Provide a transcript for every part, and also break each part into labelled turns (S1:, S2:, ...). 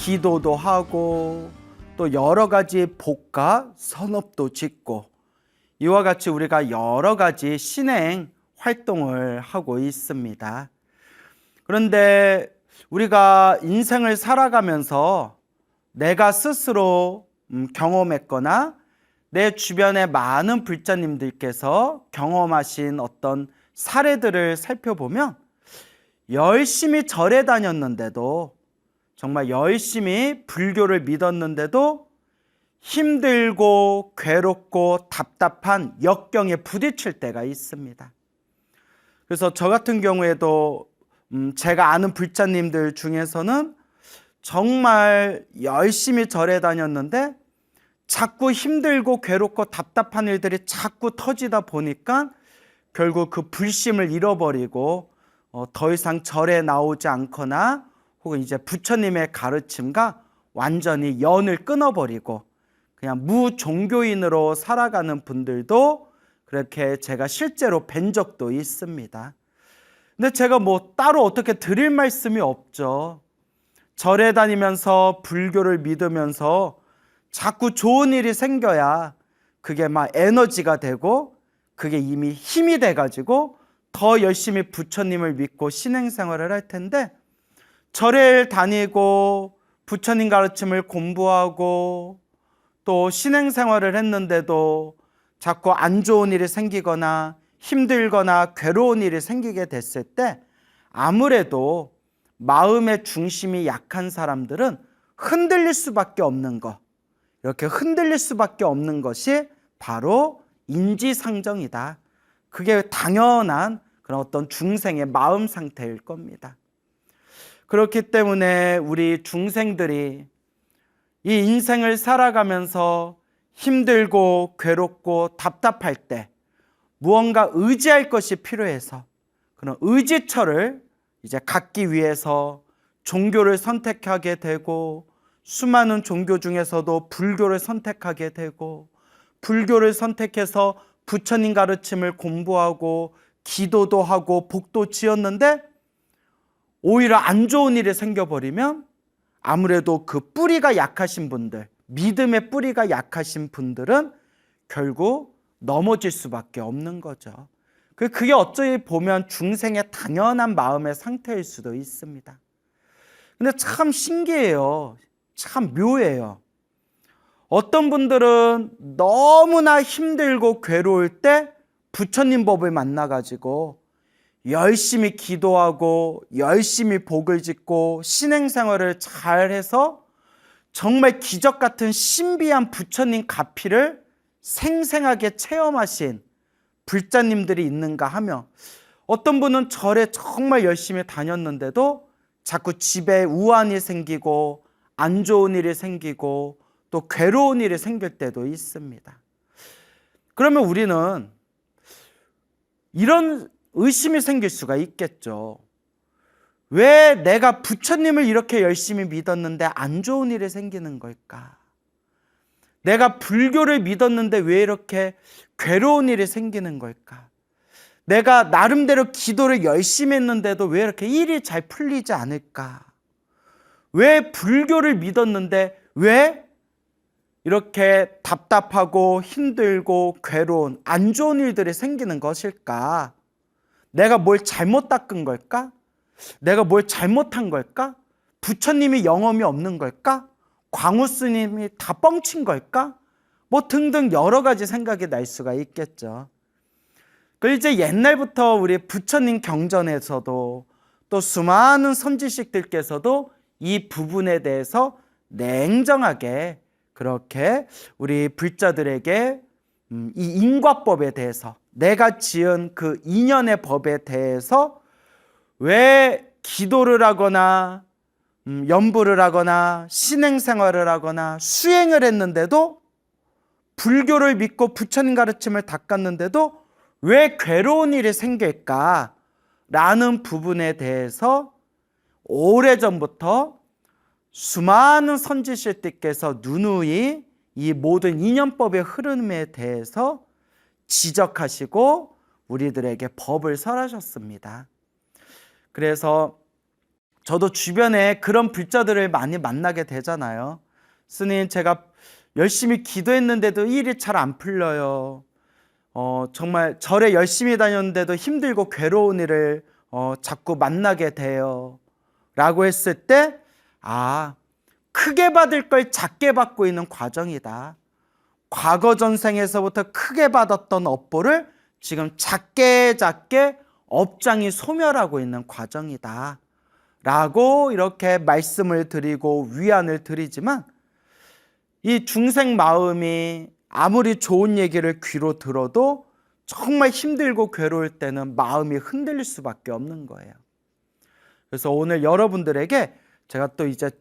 S1: 기도도 하고 또 여러 가지 복과 선업도 짓고 이와 같이 우리가 여러 가지 신행 활동을 하고 있습니다. 그런데 우리가 인생을 살아가면서 내가 스스로 경험했거나 내 주변의 많은 불자님들께서 경험하신 어떤 사례들을 살펴보면 열심히 절에 다녔는데도, 정말 열심히 불교를 믿었는데도 힘들고 괴롭고 답답한 역경에 부딪힐 때가 있습니다. 그래서 저 같은 경우에도 제가 아는 불자님들 중에서는 정말 열심히 절에 다녔는데 자꾸 힘들고 괴롭고 답답한 일들이 자꾸 터지다 보니까 결국 그 불심을 잃어버리고 더 이상 절에 나오지 않거나 혹은 이제 부처님의 가르침과 완전히 연을 끊어버리고 그냥 무종교인으로 살아가는 분들도 그렇게 제가 실제로 뵌 적도 있습니다. 근데 제가 뭐 따로 어떻게 드릴 말씀이 없죠. 절에 다니면서 불교를 믿으면서 자꾸 좋은 일이 생겨야 그게 막 에너지가 되고 그게 이미 힘이 돼가지고 더 열심히 부처님을 믿고 신행생활을 할 텐데, 절에 다니고 부처님 가르침을 공부하고 또 신행생활을 했는데도 자꾸 안 좋은 일이 생기거나 힘들거나 괴로운 일이 생기게 됐을 때 아무래도 마음의 중심이 약한 사람들은 흔들릴 수밖에 없는 것, 이렇게 흔들릴 수밖에 없는 것이 바로 인지상정이다. 그게 당연한 그런 어떤 중생의 마음 상태일 겁니다. 그렇기 때문에 우리 중생들이 이 인생을 살아가면서 힘들고 괴롭고 답답할 때 무언가 의지할 것이 필요해서 그런 의지처를 이제 갖기 위해서 종교를 선택하게 되고, 수많은 종교 중에서도 불교를 선택하게 되고, 불교를 선택해서 부처님 가르침을 공부하고 기도도 하고 복도 지었는데 오히려 안 좋은 일이 생겨버리면 아무래도 그 뿌리가 약하신 분들, 믿음의 뿌리가 약하신 분들은 결국 넘어질 수밖에 없는 거죠. 그게 어찌 보면 중생의 당연한 마음의 상태일 수도 있습니다. 근데 참 신기해요. 참 묘해요. 어떤 분들은 너무나 힘들고 괴로울 때 부처님 법을 만나가지고 열심히 기도하고 열심히 복을 짓고 신행생활을 잘해서 정말 기적 같은 신비한 부처님 가피를 생생하게 체험하신 불자님들이 있는가 하며, 어떤 분은 절에 정말 열심히 다녔는데도 자꾸 집에 우환이 생기고 안 좋은 일이 생기고 또 괴로운 일이 생길 때도 있습니다. 그러면 우리는 이런 의심이 생길 수가 있겠죠. 왜 내가 부처님을 이렇게 열심히 믿었는데 안 좋은 일이 생기는 걸까? 내가 불교를 믿었는데 왜 이렇게 괴로운 일이 생기는 걸까? 내가 나름대로 기도를 열심히 했는데도 왜 이렇게 일이 잘 풀리지 않을까? 왜 불교를 믿었는데 왜 이렇게 답답하고 힘들고 괴로운 안 좋은 일들이 생기는 것일까? 내가 뭘 잘못 닦은 걸까? 내가 뭘 잘못한 걸까? 부처님이 영험이 없는 걸까? 광우 스님이 다 뻥친 걸까? 뭐 등등 여러 가지 생각이 날 수가 있겠죠. 그 이제 옛날부터 우리 부처님 경전에서도 또 수많은 선지식들께서도 이 부분에 대해서 냉정하게 그렇게 우리 불자들에게 이 인과법에 대해서, 내가 지은 그 인연의 법에 대해서 왜 기도를 하거나 연부를 하거나 신행생활을 하거나 수행을 했는데도, 불교를 믿고 부처님 가르침을 닦았는데도 왜 괴로운 일이 생길까? 라는 부분에 대해서 오래전부터 수많은 선지식들께서 누누이 이 모든 인연법의 흐름에 대해서 지적하시고 우리들에게 법을 설하셨습니다. 그래서 저도 주변에 그런 불자들을 많이 만나게 되잖아요. 스님, 제가 열심히 기도했는데도 일이 잘 안 풀려요. 정말 절에 열심히 다녔는데도 힘들고 괴로운 일을 자꾸 만나게 돼요. 라고 했을 때, 크게 받을 걸 작게 받고 있는 과정이다. 과거 전생에서부터 크게 받았던 업보를 지금 작게 업장이 소멸하고 있는 과정이다. 라고 이렇게 말씀을 드리고 위안을 드리지만, 이 중생 마음이 아무리 좋은 얘기를 귀로 들어도 정말 힘들고 괴로울 때는 마음이 흔들릴 수밖에 없는 거예요. 그래서 오늘 여러분들에게 제가 또 이제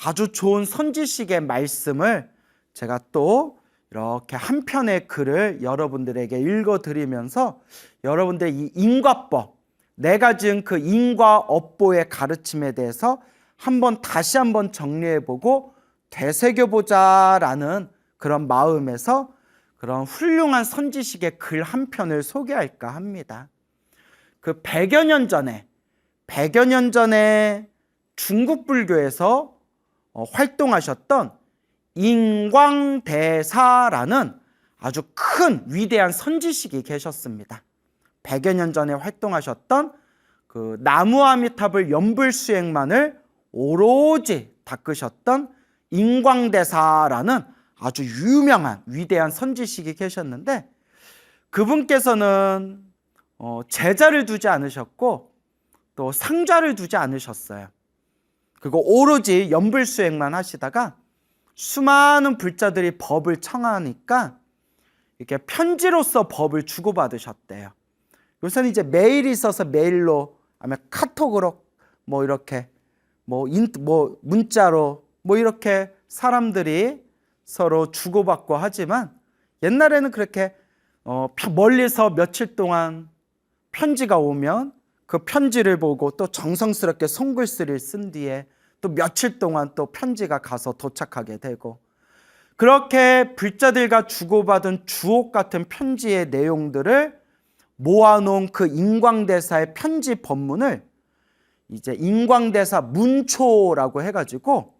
S1: 아주 좋은 선지식의 말씀을 제가 또 이렇게 한 편의 글을 여러분들에게 읽어드리면서 여러분들의 이 인과법, 내가 지은 그 인과업보의 가르침에 대해서 다시 한번 정리해보고 되새겨보자라는 그런 마음에서 그런 훌륭한 선지식의 글 한 편을 소개할까 합니다. 그 100여 년 전에 중국 불교에서 활동하셨던 인광대사라는 아주 큰 위대한 선지식이 계셨습니다. 100여 년 전에 활동하셨던 그 나무아미탑을 연불수행만을 오로지 닦으셨던 인광대사라는 아주 유명한 위대한 선지식이 계셨는데, 그분께서는 제자를 두지 않으셨고 또 상좌를 두지 않으셨어요. 그리고 오로지 연불수행만 하시다가 수많은 불자들이 법을 청하니까 이렇게 편지로서 법을 주고받으셨대요. 요새는 이제 메일이 있어서 메일로, 아니면 카톡으로, 이렇게 문자로 이렇게 사람들이 서로 주고받고 하지만, 옛날에는 그렇게 멀리서 며칠 동안 편지가 오면 그 편지를 보고 또 정성스럽게 손글씨를 쓴 뒤에 또 며칠 동안 또 편지가 가서 도착하게 되고, 그렇게 불자들과 주고받은 주옥 같은 편지의 내용들을 모아놓은 그 인광대사의 편지 법문을 이제 인광대사 문초라고 해가지고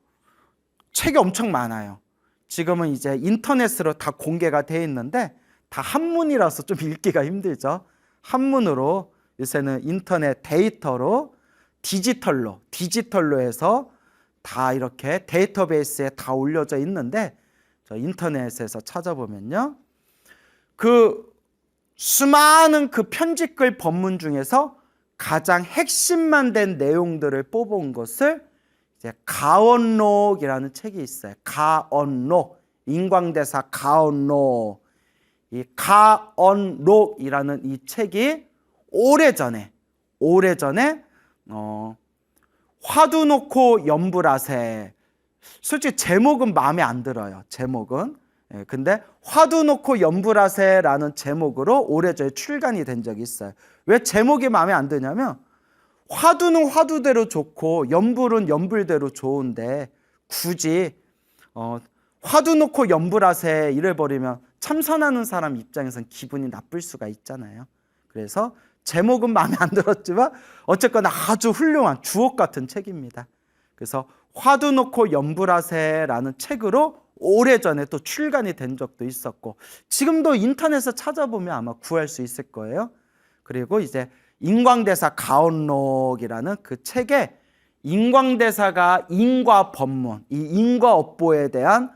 S1: 책이 엄청 많아요. 지금은 이제 인터넷으로 다 공개가 되어 있는데 다 한문이라서 좀 읽기가 힘들죠. 한문으로 요새는 인터넷 데이터로 디지털로 해서 다 이렇게 데이터베이스에 다 올려져 있는데, 저 인터넷에서 찾아보면요, 그 수많은 그 편지글 법문 중에서 가장 핵심만 된 내용들을 뽑은 것을 이제 가언록이라는 책이 있어요. 가언록, 인광대사 가언록. 이 가언록이라는 이 책이 오래전에 화두 놓고 연불하세, 솔직히 제목은 마음에 안 들어요. 제목은. 근데 화두 놓고 연불하세라는 제목으로 오래전에 출간이 된 적이 있어요. 왜 제목이 마음에 안 드냐면, 화두는 화두대로 좋고 연불은 연불대로 좋은데 굳이 화두 놓고 연불하세 이래버리면 참선하는 사람 입장에선 기분이 나쁠 수가 있잖아요. 그래서 제목은 마음에 안 들었지만 어쨌거나 아주 훌륭한 주옥 같은 책입니다. 그래서 화두 놓고 연불하세라는 책으로 오래전에 또 출간이 된 적도 있었고, 지금도 인터넷에서 찾아보면 아마 구할 수 있을 거예요. 그리고 이제 인광대사 가언록이라는 그 책에 인광대사가 인과 법문, 이 인과업보에 대한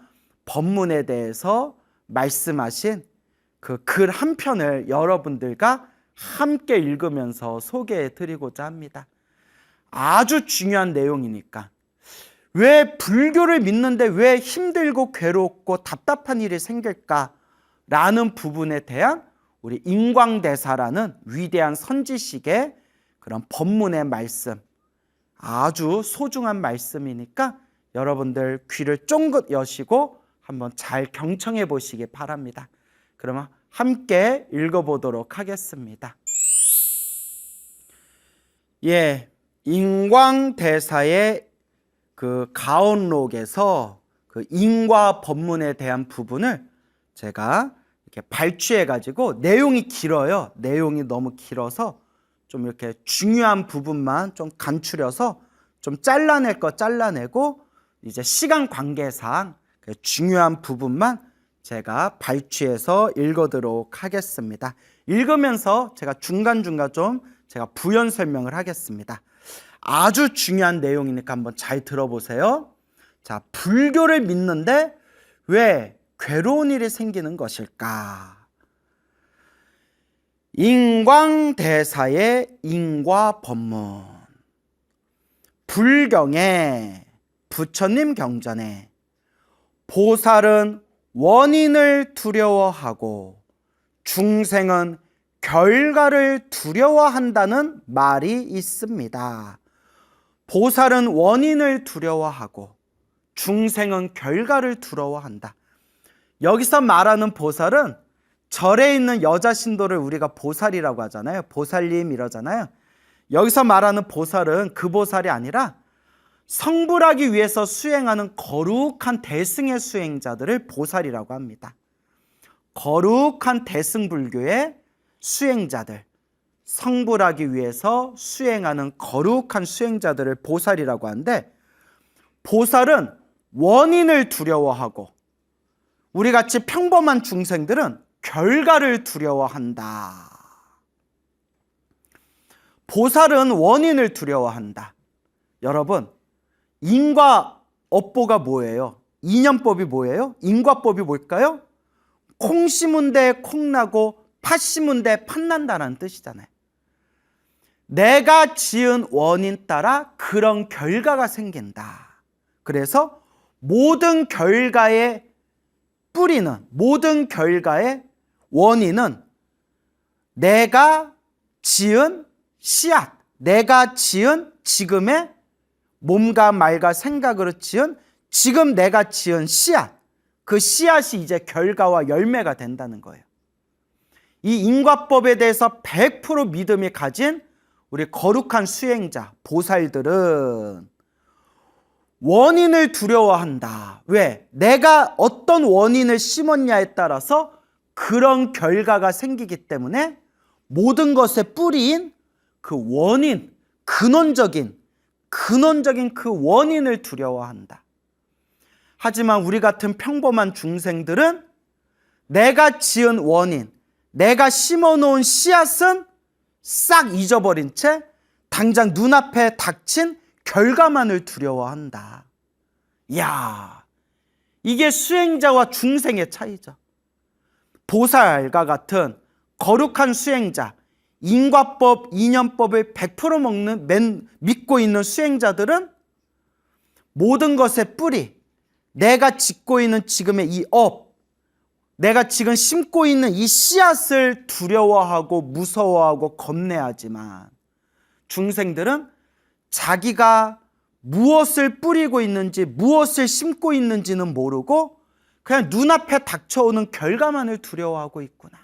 S1: 법문에 대해서 말씀하신 그 글 한 편을 여러분들과 함께 읽으면서 소개해 드리고자 합니다. 아주 중요한 내용이니까, 왜 불교를 믿는데 왜 힘들고 괴롭고 답답한 일이 생길까라는 부분에 대한 우리 인광대사라는 위대한 선지식의 그런 법문의 말씀, 아주 소중한 말씀이니까 여러분들 귀를 쫑긋 여시고 한번 잘 경청해 보시기 바랍니다. 그러면 함께 읽어보도록 하겠습니다. 인광대사의 그 가언록에서 그 인과 법문에 대한 부분을 제가 이렇게 발췌해 가지고, 내용이 길어요. 내용이 너무 길어서 좀 이렇게 중요한 부분만 좀 간추려서 좀 잘라낼 거 잘라내고 이제 시간 관계상 중요한 부분만 제가 발췌해서 읽어드리도록 하겠습니다. 읽으면서 제가 중간중간 좀 제가 부연 설명을 하겠습니다. 아주 중요한 내용이니까 한번 잘 들어보세요. 자, 불교를 믿는데 왜 괴로운 일이 생기는 것일까? 인광대사의 인과법문. 불경에 부처님 경전에 보살은 원인을 두려워하고 중생은 결과를 두려워한다는 말이 있습니다. 보살은 원인을 두려워하고 중생은 결과를 두려워한다. 여기서 말하는 보살은 절에 있는 여자 신도를 우리가 보살이라고 하잖아요. 보살님 이러잖아요. 여기서 말하는 보살은 그 보살이 아니라 성불하기 위해서 수행하는 거룩한 대승의 수행자들을 보살이라고 합니다. 거룩한 대승불교의 수행자들, 성불하기 위해서 수행하는 거룩한 수행자들을 보살이라고 하는데, 보살은 원인을 두려워하고 우리같이 평범한 중생들은 결과를 두려워한다. 보살은 원인을 두려워한다. 여러분, 인과 업보가 뭐예요? 인연법이 뭐예요? 인과법이 뭘까요? 콩 심은 데 콩 나고 팥 심은 데 팥 난다는 뜻이잖아요. 내가 지은 원인 따라 그런 결과가 생긴다. 그래서 모든 결과의 뿌리는, 모든 결과의 원인은 내가 지은 씨앗, 내가 지은 지금의 몸과 말과 생각으로 지은 지금 내가 지은 씨앗, 그 씨앗이 이제 결과와 열매가 된다는 거예요. 이 인과법에 대해서 100% 믿음이 가진 우리 거룩한 수행자, 보살들은 원인을 두려워한다. 왜? 내가 어떤 원인을 심었냐에 따라서 그런 결과가 생기기 때문에 모든 것의 뿌리인 그 원인, 근원적인 그 원인을 두려워한다. 하지만 우리 같은 평범한 중생들은 내가 지은 원인, 내가 심어놓은 씨앗은 싹 잊어버린 채 당장 눈앞에 닥친 결과만을 두려워한다. 이야, 이게 수행자와 중생의 차이죠. 보살과 같은 거룩한 수행자, 인과법, 인연법을 100% 믿고 있는 수행자들은 모든 것의 뿌리, 내가 짓고 있는 지금의 이 업, 내가 지금 심고 있는 이 씨앗을 두려워하고 무서워하고 겁내하지만 중생들은 자기가 무엇을 뿌리고 있는지, 무엇을 심고 있는지는 모르고 그냥 눈앞에 닥쳐오는 결과만을 두려워하고 있구나.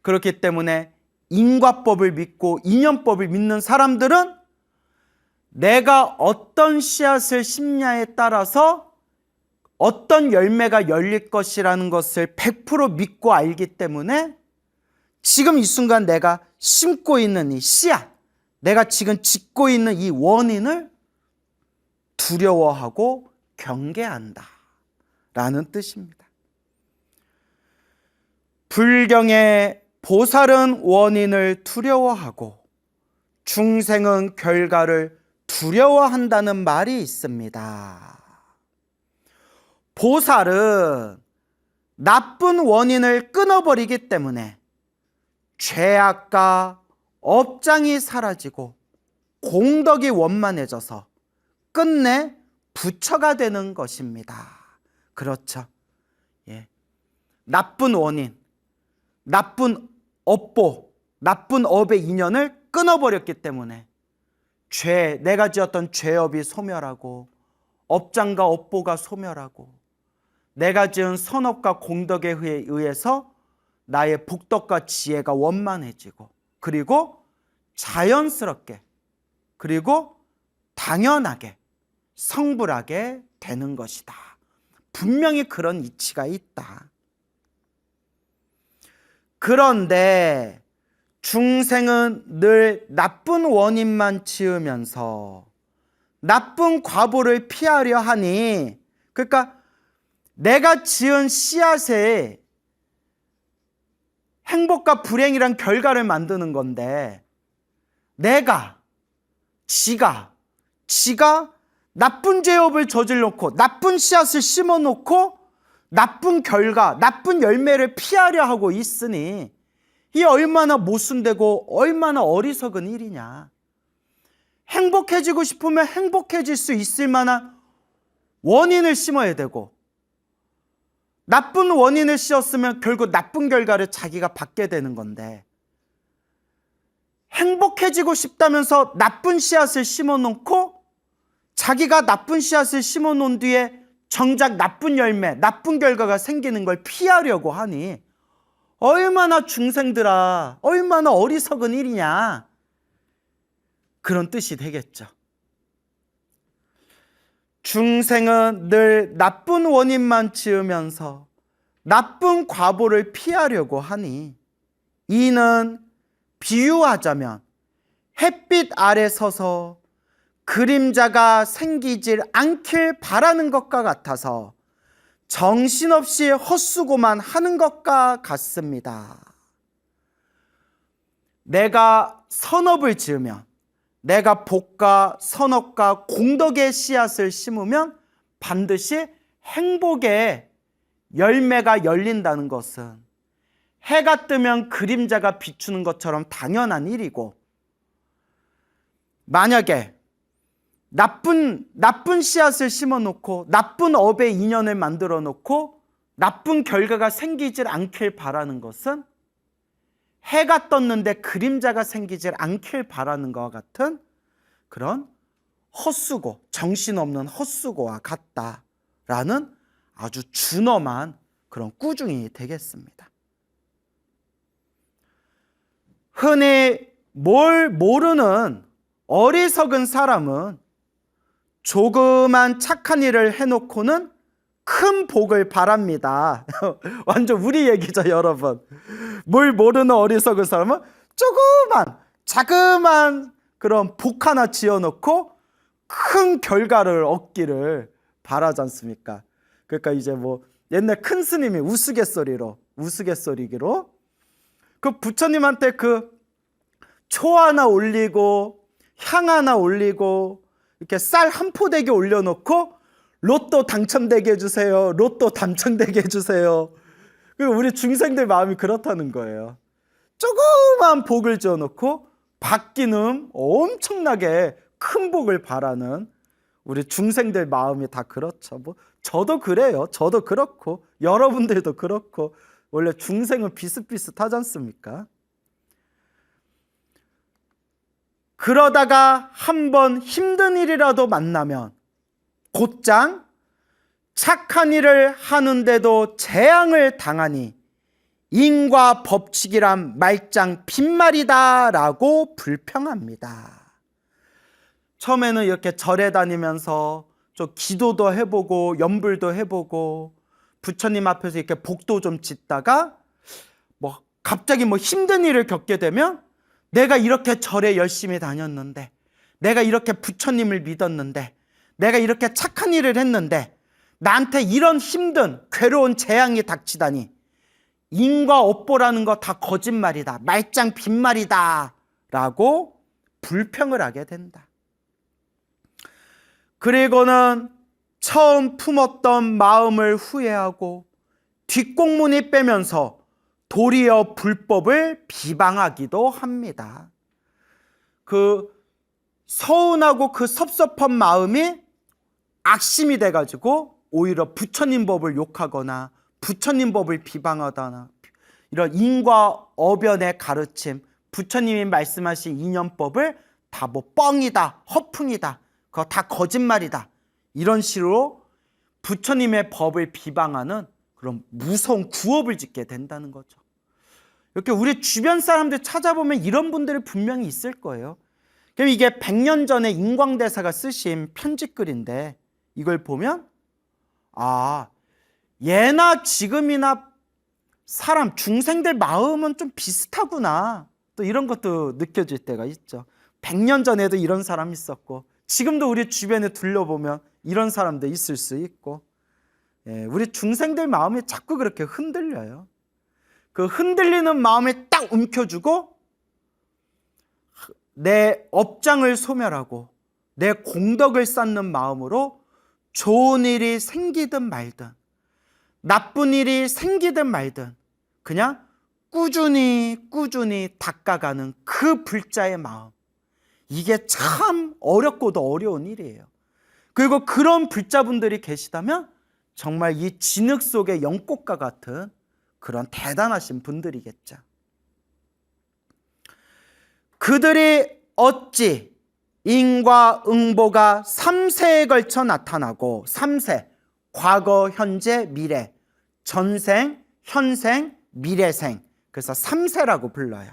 S1: 그렇기 때문에 인과법을 믿고 인연법을 믿는 사람들은 내가 어떤 씨앗을 심냐에 따라서 어떤 열매가 열릴 것이라는 것을 100% 믿고 알기 때문에 지금 이 순간 내가 심고 있는 이 씨앗, 내가 지금 짓고 있는 이 원인을 두려워하고 경계한다 라는 뜻입니다. 불경에 보살은 원인을 두려워하고 중생은 결과를 두려워한다는 말이 있습니다. 보살은 나쁜 원인을 끊어버리기 때문에 죄악과 업장이 사라지고 공덕이 원만해져서 끝내 부처가 되는 것입니다. 그렇죠. 예. 나쁜 원인, 나쁜 업보, 나쁜 업의 인연을 끊어버렸기 때문에 내가 지었던 죄업이 소멸하고 업장과 업보가 소멸하고 내가 지은 선업과 공덕에 의해서 나의 복덕과 지혜가 원만해지고 그리고 자연스럽게 그리고 당연하게 성불하게 되는 것이다. 분명히 그런 이치가 있다. 그런데 중생은 늘 나쁜 원인만 지으면서 나쁜 과보를 피하려 하니, 그러니까 내가 지은 씨앗에 행복과 불행이란 결과를 만드는 건데, 지가 나쁜 죄업을 저질러놓고 나쁜 씨앗을 심어놓고 나쁜 결과, 나쁜 열매를 피하려 하고 있으니 이 얼마나 모순되고 얼마나 어리석은 일이냐. 행복해지고 싶으면 행복해질 수 있을 만한 원인을 심어야 되고, 나쁜 원인을 씌웠으면 결국 나쁜 결과를 자기가 받게 되는 건데, 행복해지고 싶다면서 나쁜 씨앗을 심어놓고 자기가 나쁜 씨앗을 심어놓은 뒤에 정작 나쁜 열매, 나쁜 결과가 생기는 걸 피하려고 하니 얼마나 중생들아, 얼마나 어리석은 일이냐, 그런 뜻이 되겠죠. 중생은 늘 나쁜 원인만 지으면서 나쁜 과보를 피하려고 하니, 이는 비유하자면 햇빛 아래 서서 그림자가 생기질 않길 바라는 것과 같아서 정신없이 헛수고만 하는 것과 같습니다. 내가 선업을 지으면, 내가 복과 선업과 공덕의 씨앗을 심으면 반드시 행복의 열매가 열린다는 것은 해가 뜨면 그림자가 비추는 것처럼 당연한 일이고, 만약에 나쁜 씨앗을 심어놓고 나쁜 업의 인연을 만들어 놓고 나쁜 결과가 생기질 않길 바라는 것은 해가 떴는데 그림자가 생기질 않길 바라는 것과 같은 그런 헛수고, 정신없는 헛수고와 같다라는 아주 준엄한 그런 꾸중이 되겠습니다. 흔히 뭘 모르는 어리석은 사람은 조그만 착한 일을 해놓고는 큰 복을 바랍니다. 완전 우리 얘기죠, 여러분. 뭘 모르는 어리석은 사람은 자그만 그런 복 하나 지어놓고 큰 결과를 얻기를 바라지 않습니까? 그러니까 이제 뭐 옛날 큰 스님이 우스갯소리기로 그 부처님한테 그 초 하나 올리고 향 하나 올리고 이렇게 쌀 한 포대기 올려놓고 로또 당첨되게 해주세요, 로또 당첨되게 해주세요. 우리 중생들 마음이 그렇다는 거예요. 조그만 복을 지어놓고 받기는 엄청나게 큰 복을 바라는 우리 중생들 마음이 다 그렇죠. 뭐 저도 그래요. 저도 그렇고 여러분들도 그렇고 원래 중생은 비슷비슷하지 않습니까? 그러다가 한번 힘든 일이라도 만나면 곧장 착한 일을 하는데도 재앙을 당하니 인과 법칙이란 말짱 빈말이다 라고 불평합니다. 처음에는 이렇게 절에 다니면서 좀 기도도 해보고 염불도 해보고 부처님 앞에서 이렇게 복도 좀 짓다가 갑자기 힘든 일을 겪게 되면 내가 이렇게 절에 열심히 다녔는데, 내가 이렇게 부처님을 믿었는데, 내가 이렇게 착한 일을 했는데 나한테 이런 힘든 괴로운 재앙이 닥치다니 인과 업보라는 거 다 거짓말이다, 말짱 빈말이다 라고 불평을 하게 된다. 그리고는 처음 품었던 마음을 후회하고 뒷공문이 빼면서 도리어 불법을 비방하기도 합니다. 그 서운하고 그 섭섭한 마음이 악심이 돼가지고 오히려 부처님 법을 욕하거나 부처님 법을 비방하거나 이런 인과 어변의 가르침, 부처님이 말씀하신 인연법을 다 뻥이다, 허풍이다, 그거 다 거짓말이다, 이런 식으로 부처님의 법을 비방하는 그런 무서운 구업을 짓게 된다는 거죠. 이렇게 우리 주변 사람들 찾아보면 이런 분들이 분명히 있을 거예요. 그럼 이게 100년 전에 인광대사가 쓰신 편지글인데 이걸 보면 예나 지금이나 사람 중생들 마음은 좀 비슷하구나, 또 이런 것도 느껴질 때가 있죠. 100년 전에도 이런 사람 있었고 지금도 우리 주변에 둘러보면 이런 사람도 있을 수 있고, 우리 중생들 마음이 자꾸 그렇게 흔들려요. 그 흔들리는 마음을 딱 움켜주고 내 업장을 소멸하고 내 공덕을 쌓는 마음으로 좋은 일이 생기든 말든 나쁜 일이 생기든 말든 그냥 꾸준히 닦아가는 그 불자의 마음, 이게 참 어렵고도 어려운 일이에요. 그리고 그런 불자분들이 계시다면 정말 이 진흙 속의 영꽃과 같은 그런 대단하신 분들이겠죠. 그들이 어찌 인과 응보가 3세에 걸쳐 나타나고, 3세, 과거, 현재, 미래, 전생, 현생, 미래생, 그래서 3세라고 불러요.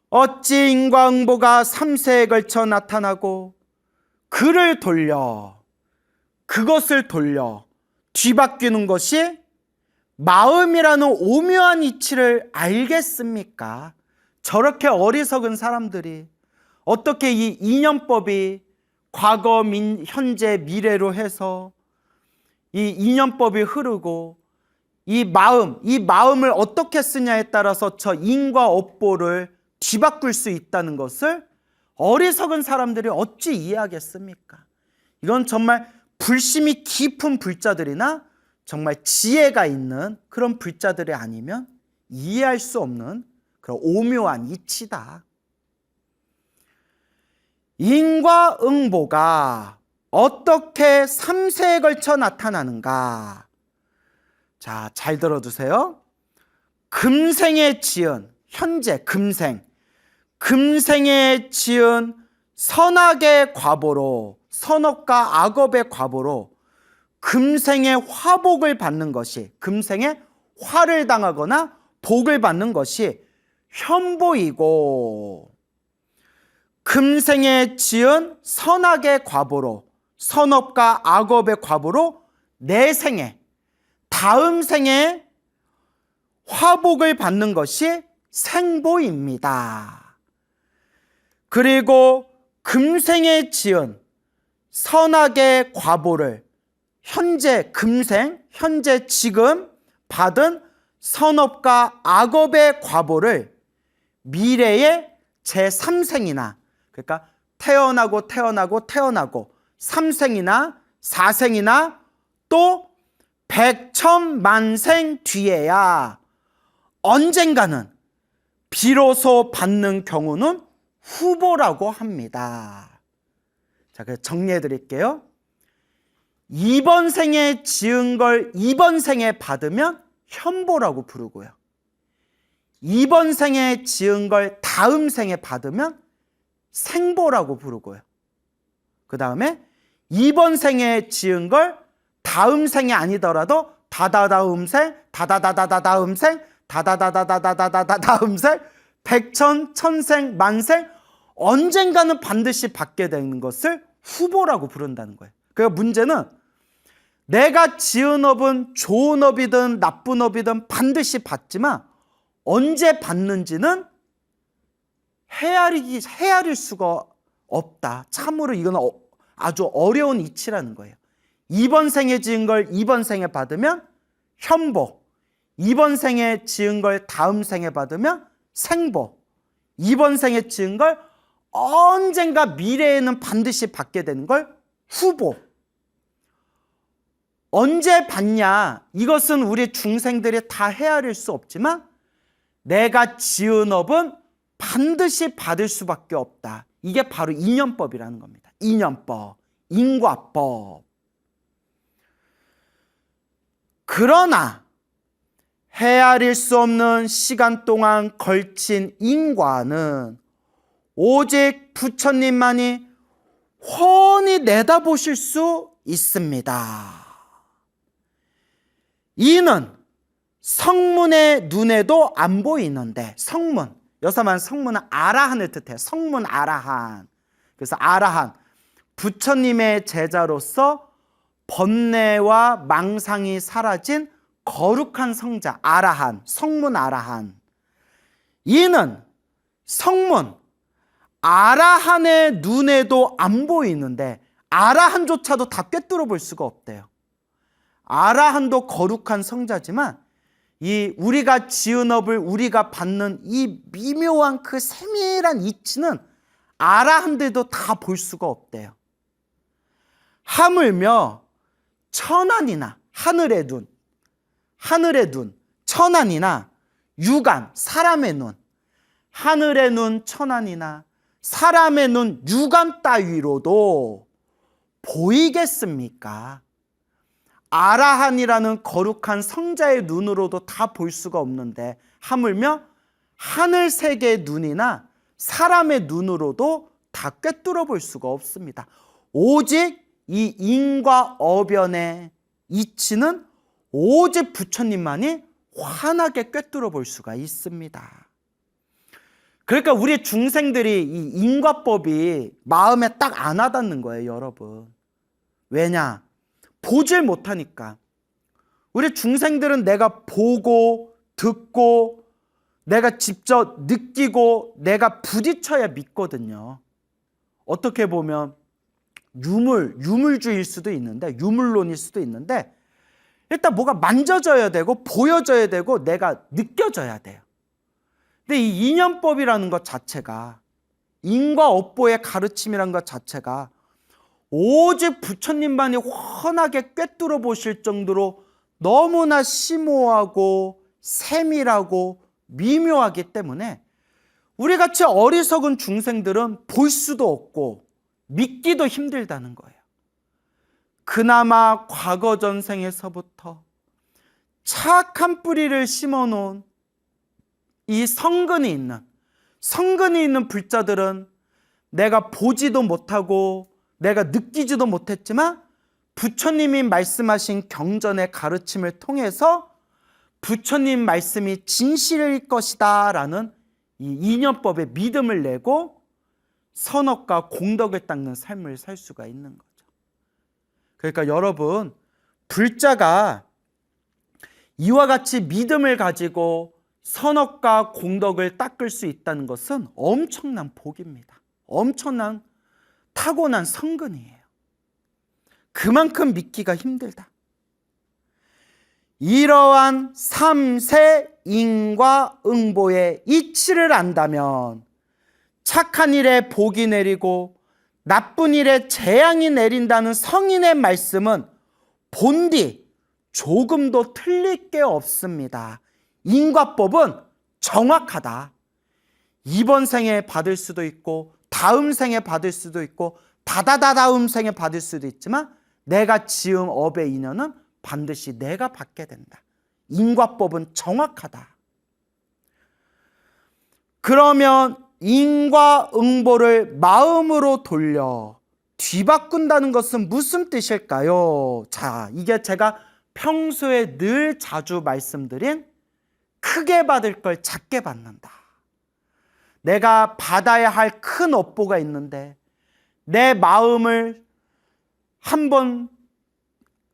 S1: 어찌 인과 응보가 3세에 걸쳐 나타나고 그것을 돌려 뒤바뀌는 것이 마음이라는 오묘한 이치를 알겠습니까? 저렇게 어리석은 사람들이 어떻게 이 인연법이 과거, 현재, 미래로 해서 이 인연법이 흐르고 이 마음을 어떻게 쓰냐에 따라서 저 인과 업보를 뒤바꿀 수 있다는 것을 어리석은 사람들이 어찌 이해하겠습니까? 이건 정말 불심이 깊은 불자들이나 정말 지혜가 있는 그런 불자들이 아니면 이해할 수 없는 그런 오묘한 이치다. 인과 응보가 어떻게 3세에 걸쳐 나타나는가? 자, 잘 들어두세요. 금생에 지은, 현재 금생에 지은 선악의 과보로, 선업과 악업의 과보로 금생의 화복을 받는 것이, 금생에 화를 당하거나 복을 받는 것이 현보이고, 금생에 지은 선악의 과보로, 선업과 악업의 과보로 내 생에, 다음 생에 화복을 받는 것이 생보입니다. 그리고 금생에 지은 선악의 과보를 현재 지금 받은 선업과 악업의 과보를 미래의 제3생이나, 그러니까 태어나고 3생이나 4생이나 또 백천만생 뒤에야 언젠가는 비로소 받는 경우는 후보라고 합니다. 자, 그래서 정리해 드릴게요. 이번 생에 지은 걸 이번 생에 받으면 현보라고 부르고요. 이번 생에 지은 걸 다음 생에 받으면 생보라고 부르고요. 그 다음에 이번 생에 지은 걸 다음 생이 아니더라도 다다다음 생, 다다다다다다음 생, 다다다다다다다다음 생, 백천, 천생, 만생 언젠가는 반드시 받게 되는 것을 후보라고 부른다는 거예요. 그러니까 문제는 내가 지은 업은 좋은 업이든 나쁜 업이든 반드시 받지만 언제 받는지는 헤아릴 수가 없다. 참으로 이건 아주 어려운 이치라는 거예요. 이번 생에 지은 걸 이번 생에 받으면 현보, 이번 생에 지은 걸 다음 생에 받으면 생보, 이번 생에 지은 걸 언젠가 미래에는 반드시 받게 되는 걸 후보. 언제 받냐? 이것은 우리 중생들이 다 헤아릴 수 없지만 내가 지은 업은 반드시 받을 수밖에 없다. 이게 바로 인연법이라는 겁니다. 인연법, 인과법. 그러나 헤아릴 수 없는 시간 동안 걸친 인과는 오직 부처님만이 훤히 내다보실 수 있습니다. 이는 성문의 눈에도 안 보이는데, 성문, 여사만 성문은 아라한을 뜻해요. 성문 아라한. 그래서 아라한, 부처님의 제자로서 번뇌와 망상이 사라진 거룩한 성자 아라한, 성문 아라한. 이는 성문 아라한의 눈에도 안 보이는데 아라한조차도 다 꿰뚫어 볼 수가 없대요. 아라한도 거룩한 성자지만 이 우리가 지은 업을 우리가 받는 이 미묘한 그 세밀한 이치는 아라한들도 다 볼 수가 없대요. 하물며 천안이나 하늘의 눈, 천안이나 육안, 사람의 눈, 하늘의 눈, 천안이나 사람의 눈, 육안 따위로도 보이겠습니까? 아라한이라는 거룩한 성자의 눈으로도 다 볼 수가 없는데 하물며 하늘 세계의 눈이나 사람의 눈으로도 다 꿰뚫어 볼 수가 없습니다. 오직 이 인과 어변의 이치는 오직 부처님만이 환하게 꿰뚫어 볼 수가 있습니다. 그러니까 우리 중생들이 이 인과법이 마음에 딱 안 와닿는 거예요, 여러분. 왜냐? 보질 못하니까. 우리 중생들은 내가 보고 듣고 내가 직접 느끼고 내가 부딪혀야 믿거든요. 어떻게 보면 유물주의일 수도 있는데, 유물론일 수도 있는데 일단 뭐가 만져져야 되고 보여져야 되고 내가 느껴져야 돼요. 근데 이 인연법이라는 것 자체가, 인과 업보의 가르침이라는 것 자체가 오직 부처님만이 환하게 꿰뚫어 보실 정도로 너무나 심오하고 세밀하고 미묘하기 때문에 우리같이 어리석은 중생들은 볼 수도 없고 믿기도 힘들다는 거예요. 그나마 과거 전생에서부터 착한 뿌리를 심어놓은 이 성근이 있는 불자들은 내가 보지도 못하고 내가 느끼지도 못했지만 부처님이 말씀하신 경전의 가르침을 통해서 부처님 말씀이 진실일 것이다 라는 이 인연법에 믿음을 내고 선업과 공덕을 닦는 삶을 살 수가 있는 거죠. 그러니까 여러분, 불자가 이와 같이 믿음을 가지고 선업과 공덕을 닦을 수 있다는 것은 엄청난 복입니다. 엄청난 타고난 성근이에요. 그만큼 믿기가 힘들다. 이러한 삼세 인과 응보의 이치를 안다면 착한 일에 복이 내리고 나쁜 일에 재앙이 내린다는 성인의 말씀은 본디 조금도 틀릴 게 없습니다. 인과법은 정확하다. 이번 생에 받을 수도 있고 다음 생에 받을 수도 있고 다다다다음 생에 받을 수도 있지만 내가 지은 업의 인연은 반드시 내가 받게 된다. 인과법은 정확하다. 그러면 인과응보를 마음으로 돌려 뒤바꾼다는 것은 무슨 뜻일까요? 자, 이게 제가 평소에 늘 자주 말씀드린 크게 받을 걸 작게 받는다. 내가 받아야 할 큰 업보가 있는데 내 마음을 한번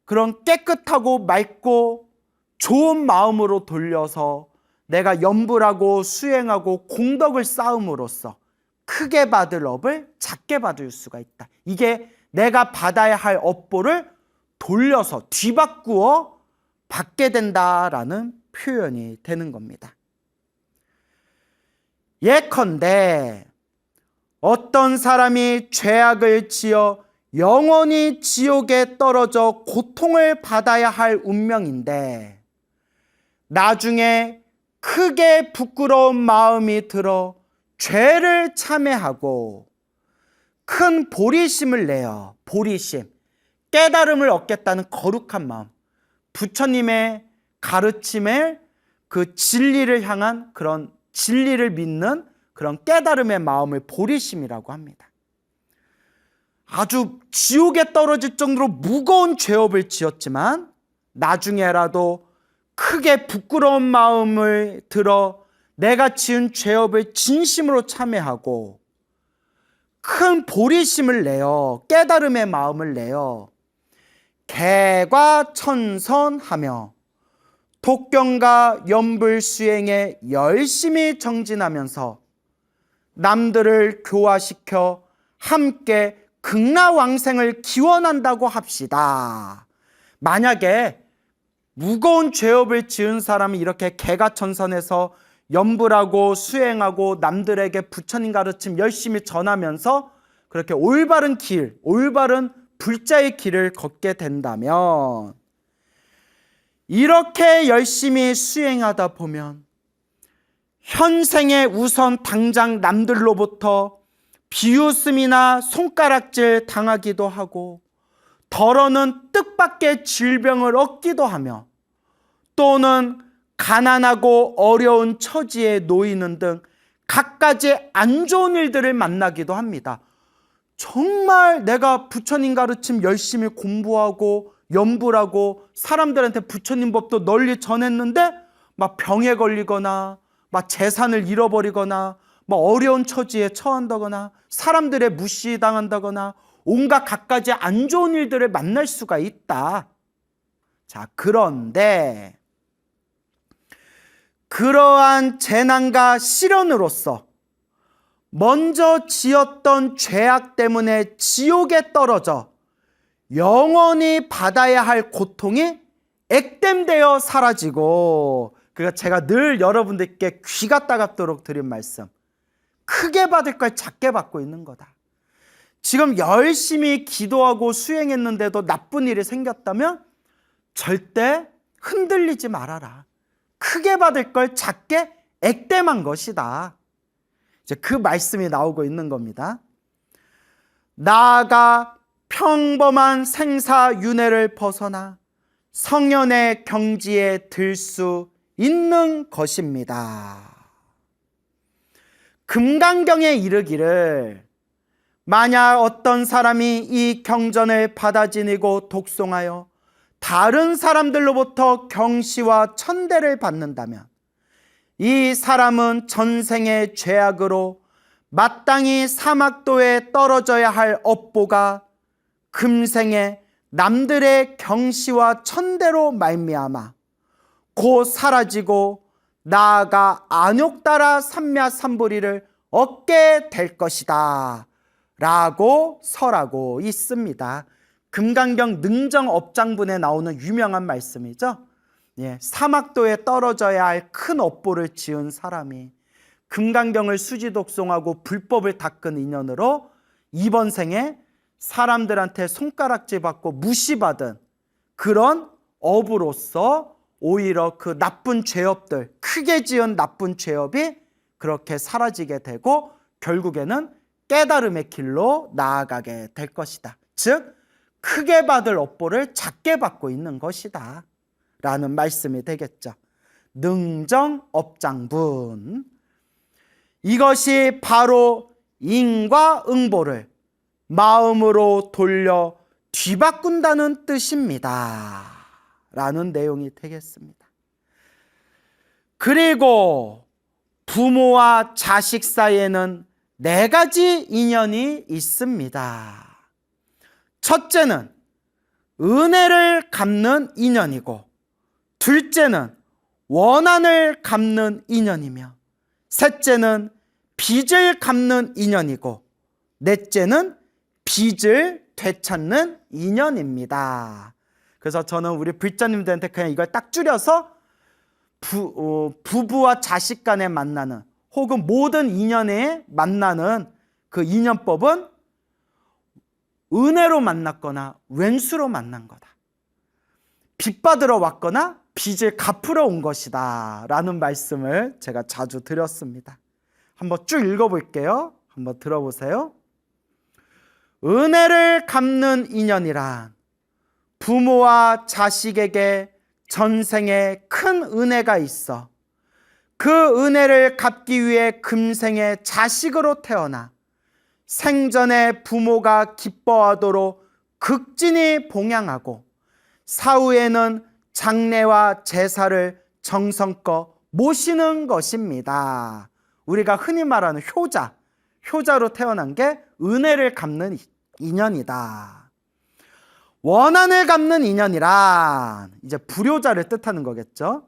S1: 그런 깨끗하고 맑고 좋은 마음으로 돌려서 내가 염불하고 수행하고 공덕을 쌓음으로써 크게 받을 업을 작게 받을 수가 있다. 이게 내가 받아야 할 업보를 돌려서 뒤바꾸어 받게 된다라는 표현이 되는 겁니다. 예컨대 어떤 사람이 죄악을 지어 영원히 지옥에 떨어져 고통을 받아야 할 운명인데 나중에 크게 부끄러운 마음이 들어 죄를 참회하고 큰 보리심을 내어, 보리심, 깨달음을 얻겠다는 거룩한 마음, 부처님의 가르침을 그 진리를 향한 그런 진리를 믿는 그런 깨달음의 마음을 보리심이라고 합니다. 아주 지옥에 떨어질 정도로 무거운 죄업을 지었지만 나중에라도 크게 부끄러운 마음을 들어 내가 지은 죄업을 진심으로 참회하고 큰 보리심을 내어 깨달음의 마음을 내어 개과천선하며 독경과 연불 수행에 열심히 정진하면서 남들을 교화시켜 함께 극락왕생을 기원한다고 합시다. 만약에 무거운 죄업을 지은 사람이 이렇게 개가천선해서 연불하고 수행하고 남들에게 부처님 가르침 열심히 전하면서 그렇게 올바른 길, 올바른 불자의 길을 걷게 된다면, 이렇게 열심히 수행하다 보면 현생에 우선 당장 남들로부터 비웃음이나 손가락질 당하기도 하고, 덜어는 뜻밖의 질병을 얻기도 하며, 또는 가난하고 어려운 처지에 놓이는 등 갖가지 안 좋은 일들을 만나기도 합니다. 정말 내가 부처님 가르침 열심히 공부하고 연불하고 사람들한테 부처님 법도 널리 전했는데 막 병에 걸리거나 막 재산을 잃어버리거나 막 어려운 처지에 처한다거나 사람들의 무시당한다거나 온갖 갖가지 안 좋은 일들을 만날 수가 있다. 자, 그런데 그러한 재난과 시련으로서 먼저 지었던 죄악 때문에 지옥에 떨어져 영원히 받아야 할 고통이 액땜되어 사라지고, 그러니까 제가 늘 여러분들께 귀가 따갑도록 드린 말씀, 크게 받을 걸 작게 받고 있는 거다. 지금 열심히 기도하고 수행했는데도 나쁜 일이 생겼다면 절대 흔들리지 말아라. 크게 받을 걸 작게 액땜한 것이다. 이제 그 말씀이 나오고 있는 겁니다. 나아가 평범한 생사윤회를 벗어나 성현의 경지에 들 수 있는 것입니다. 금강경에 이르기를, 만약 어떤 사람이 이 경전을 받아 지니고 독송하여 다른 사람들로부터 경시와 천대를 받는다면 이 사람은 전생의 죄악으로 마땅히 사막도에 떨어져야 할 업보가 금생에 남들의 경시와 천대로 말미암아 곧 사라지고 나아가 안욕따라 삼야삼부리를 얻게 될 것이다 라고 설하고 있습니다. 금강경 능정업장분에 나오는 유명한 말씀이죠. 사막도에 떨어져야 할 큰 업보를 지은 사람이 금강경을 수지독송하고 불법을 닦은 인연으로 이번 생에 사람들한테 손가락질 받고 무시받은 그런 업으로서 오히려 그 나쁜 죄업들, 크게 지은 나쁜 죄업이 그렇게 사라지게 되고 결국에는 깨달음의 길로 나아가게 될 것이다. 즉 크게 받을 업보를 작게 받고 있는 것이다 라는 말씀이 되겠죠. 능정업장분, 이것이 바로 인과 응보를 마음으로 돌려 뒤바꾼다는 뜻입니다 라는 내용이 되겠습니다. 그리고 부모와 자식 사이에는 4가지 인연이 있습니다. 첫째는 은혜를 갚는 인연이고, 둘째는 원한을 갚는 인연이며, 셋째는 빚을 갚는 인연이고, 넷째는 빚을 되찾는 인연입니다. 그래서 저는 우리 불자님들한테 그냥 이걸 딱 줄여서 부부와 자식 간에 만나는, 혹은 모든 인연에 만나는 그 인연법은 은혜로 만났거나 왼수로 만난 거다. 빚 받으러 왔거나 빚을 갚으러 온 것이다 라는 말씀을 제가 자주 드렸습니다. 한번 쭉 읽어볼게요. 한번 들어보세요. 은혜를 갚는 인연이란 부모와 자식에게 전생에 큰 은혜가 있어 그 은혜를 갚기 위해 금생에 자식으로 태어나 생전에 부모가 기뻐하도록 극진히 봉양하고 사후에는 장례와 제사를 정성껏 모시는 것입니다. 우리가 흔히 말하는 효자로 태어난 게 은혜를 갚는 인연이다. 원한을 갚는 인연이란 이제 불효자를 뜻하는 거겠죠.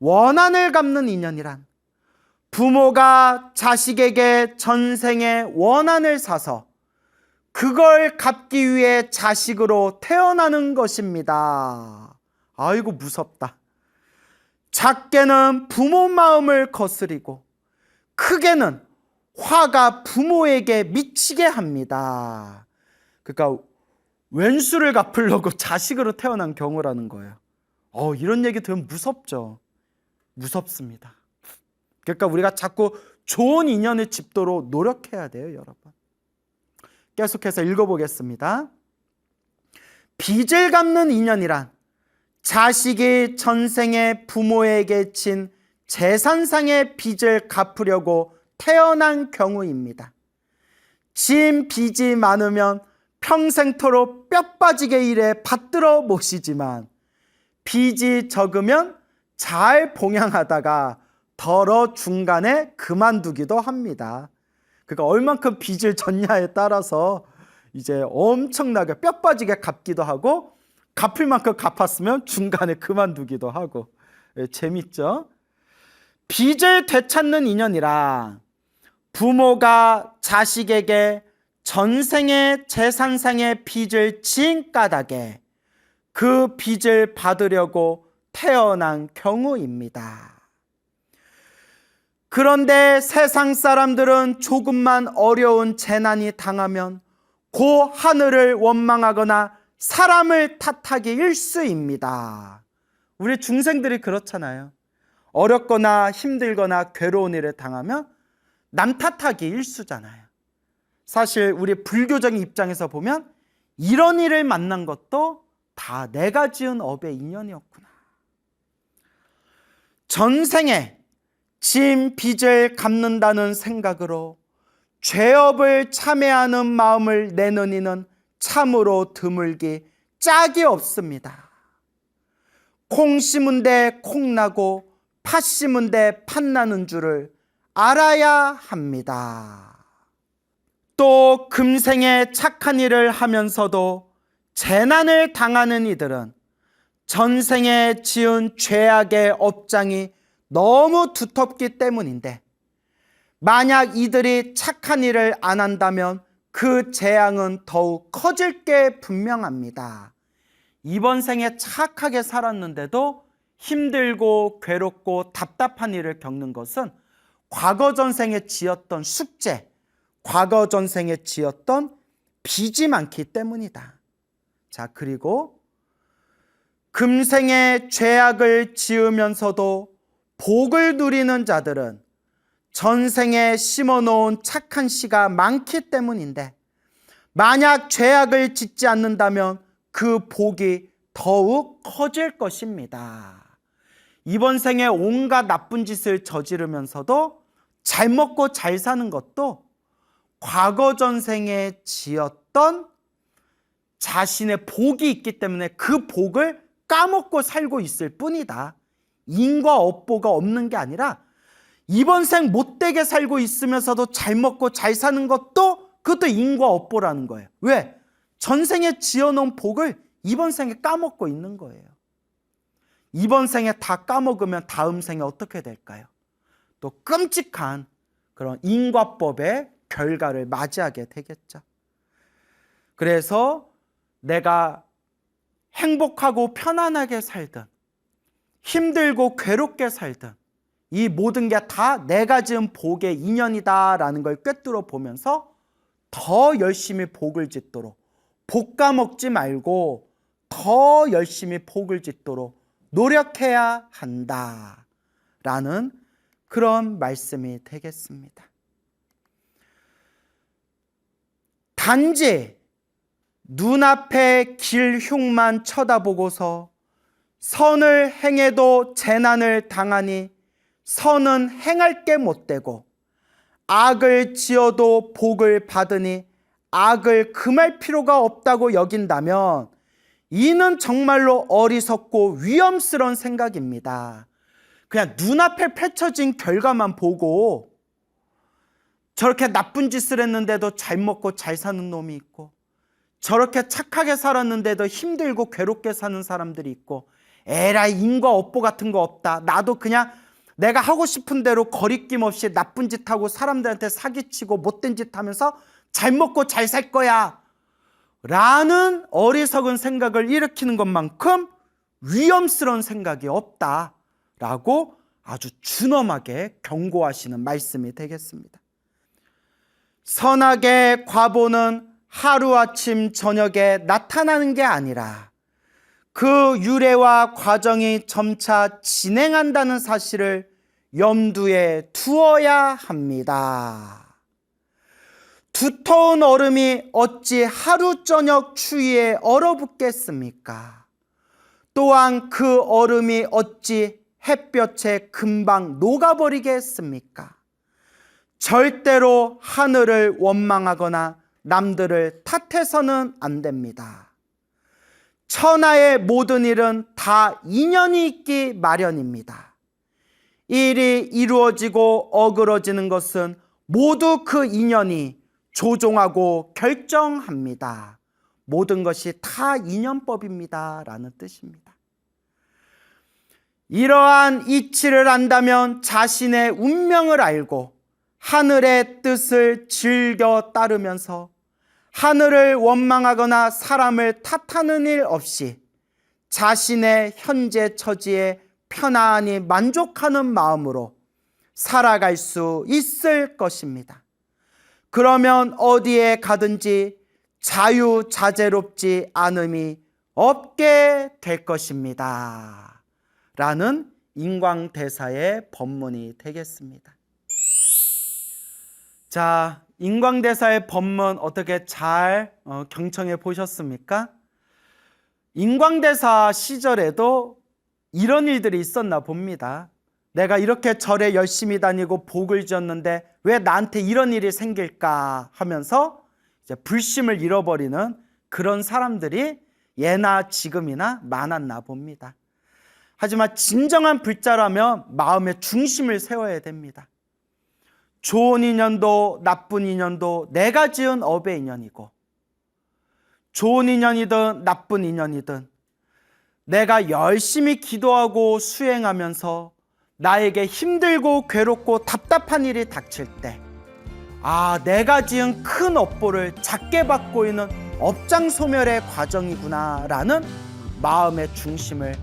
S1: 원한을 갚는 인연이란 부모가 자식에게 전생에 원한을 사서 그걸 갚기 위해 자식으로 태어나는 것입니다. 아이고 무섭다. 작게는 부모 마음을 거스리고 크게는 화가 부모에게 미치게 합니다. 그러니까 왼수를 갚으려고 자식으로 태어난 경우라는 거예요. 이런 얘기 들으면 무섭죠. 무섭습니다. 그러니까 우리가 자꾸 좋은 인연을 짚도록 노력해야 돼요, 여러분. 계속해서 읽어보겠습니다. 빚을 갚는 인연이란 자식이 전생에 부모에게 진 재산상의 빚을 갚으려고 태어난 경우입니다. 진 빚이 많으면 평생토록 뼈 빠지게 일해 받들어 모시지만 빚이 적으면 잘 봉양하다가 덜어 중간에 그만두기도 합니다. 그러니까 얼만큼 빚을 졌냐에 따라서 이제 엄청나게 뼈 빠지게 갚기도 하고 갚을 만큼 갚았으면 중간에 그만두기도 하고. 재밌죠? 빚을 되찾는 인연이라 부모가 자식에게 전생의 재산상의 빚을 지은 까닭에 그 빚을 받으려고 태어난 경우입니다. 그런데 세상 사람들은 조금만 어려운 재난이 당하면 고 하늘을 원망하거나 사람을 탓하기 일쑤입니다. 우리 중생들이 그렇잖아요. 어렵거나 힘들거나 괴로운 일을 당하면 남 탓하기 일쑤잖아요. 사실 우리 불교적인 입장에서 보면 이런 일을 만난 것도 다 내가 지은 업의 인연이었구나. 전생에 지은 빚을 갚는다는 생각으로 죄업을 참회하는 마음을 내는 이는 참으로 드물기 짝이 없습니다. 콩 심은 데 콩 나고 팥 심은 데 팥 나는 줄을 알아야 합니다. 또 금생에 착한 일을 하면서도 재난을 당하는 이들은 전생에 지은 죄악의 업장이 너무 두텁기 때문인데 만약 이들이 착한 일을 안 한다면 그 재앙은 더욱 커질 게 분명합니다. 이번 생에 착하게 살았는데도 힘들고 괴롭고 답답한 일을 겪는 것은 과거 전생에 지었던 숙제, 과거 전생에 지었던 빚이 많기 때문이다. 자, 그리고 금생에 죄악을 지으면서도 복을 누리는 자들은 전생에 심어놓은 착한 씨가 많기 때문인데 만약 죄악을 짓지 않는다면 그 복이 더욱 커질 것입니다. 이번 생에 온갖 나쁜 짓을 저지르면서도 잘 먹고 잘 사는 것도 과거 전생에 지었던 자신의 복이 있기 때문에 그 복을 까먹고 살고 있을 뿐이다. 인과 업보가 없는 게 아니라 이번 생 못되게 살고 있으면서도 잘 먹고 잘 사는 것도 그것도 인과 업보라는 거예요. 왜? 전생에 지어놓은 복을 이번 생에 까먹고 있는 거예요. 이번 생에 다 까먹으면 다음 생에 어떻게 될까요? 또 끔찍한 그런 인과법의 결과를 맞이하게 되겠죠. 그래서 내가 행복하고 편안하게 살든 힘들고 괴롭게 살든 이 모든 게 다 내가 지은 복의 인연이다라는 걸 꿰뚫어 보면서 더 열심히 복을 짓도록 복 까먹지 말고 더 열심히 복을 짓도록 노력해야 한다라는 그런 말씀이 되겠습니다. 단지 눈앞의 길 흉만 쳐다보고서 선을 행해도 재난을 당하니 선은 행할 게 못되고 악을 지어도 복을 받으니 악을 금할 필요가 없다고 여긴다면 이는 정말로 어리석고 위험스러운 생각입니다. 그냥 눈앞에 펼쳐진 결과만 보고 저렇게 나쁜 짓을 했는데도 잘 먹고 잘 사는 놈이 있고 저렇게 착하게 살았는데도 힘들고 괴롭게 사는 사람들이 있고 에라이 인과 업보 같은 거 없다. 나도 그냥 내가 하고 싶은 대로 거리낌 없이 나쁜 짓 하고 사람들한테 사기치고 못된 짓 하면서 잘 먹고 잘 살 거야 라는 어리석은 생각을 일으키는 것만큼 위험스러운 생각이 없다라고 아주 준엄하게 경고하시는 말씀이 되겠습니다. 선악의 과보는 하루아침 저녁에 나타나는 게 아니라 그 유래와 과정이 점차 진행한다는 사실을 염두에 두어야 합니다. 두터운 얼음이 어찌 하루 저녁 추위에 얼어붙겠습니까? 또한 그 얼음이 어찌 햇볕에 금방 녹아버리겠습니까? 절대로 하늘을 원망하거나 남들을 탓해서는 안 됩니다. 천하의 모든 일은 다 인연이 있기 마련입니다. 일이 이루어지고 어그러지는 것은 모두 그 인연이 조종하고 결정합니다. 모든 것이 다 인연법입니다 라는 뜻입니다. 이러한 이치를 안다면 자신의 운명을 알고 하늘의 뜻을 즐겨 따르면서 하늘을 원망하거나 사람을 탓하는 일 없이 자신의 현재 처지에 편안히 만족하는 마음으로 살아갈 수 있을 것입니다. 그러면 어디에 가든지 자유자재롭지 않음이 없게 될 것입니다 라는 인광대사의 법문이 되겠습니다. 자, 인광대사의 법문 어떻게 잘 경청해 보셨습니까? 인광대사 시절에도 이런 일들이 있었나 봅니다. 내가 이렇게 절에 열심히 다니고 복을 지었는데 왜 나한테 이런 일이 생길까 하면서 이제 불심을 잃어버리는 그런 사람들이 예나 지금이나 많았나 봅니다. 하지만 진정한 불자라면 마음의 중심을 세워야 됩니다. 좋은 인연도 나쁜 인연도 내가 지은 업의 인연이고, 좋은 인연이든 나쁜 인연이든 내가 열심히 기도하고 수행하면서 나에게 힘들고 괴롭고 답답한 일이 닥칠 때, 내가 지은 큰 업보를 작게 받고 있는 업장소멸의 과정이구나 라는 마음의 중심을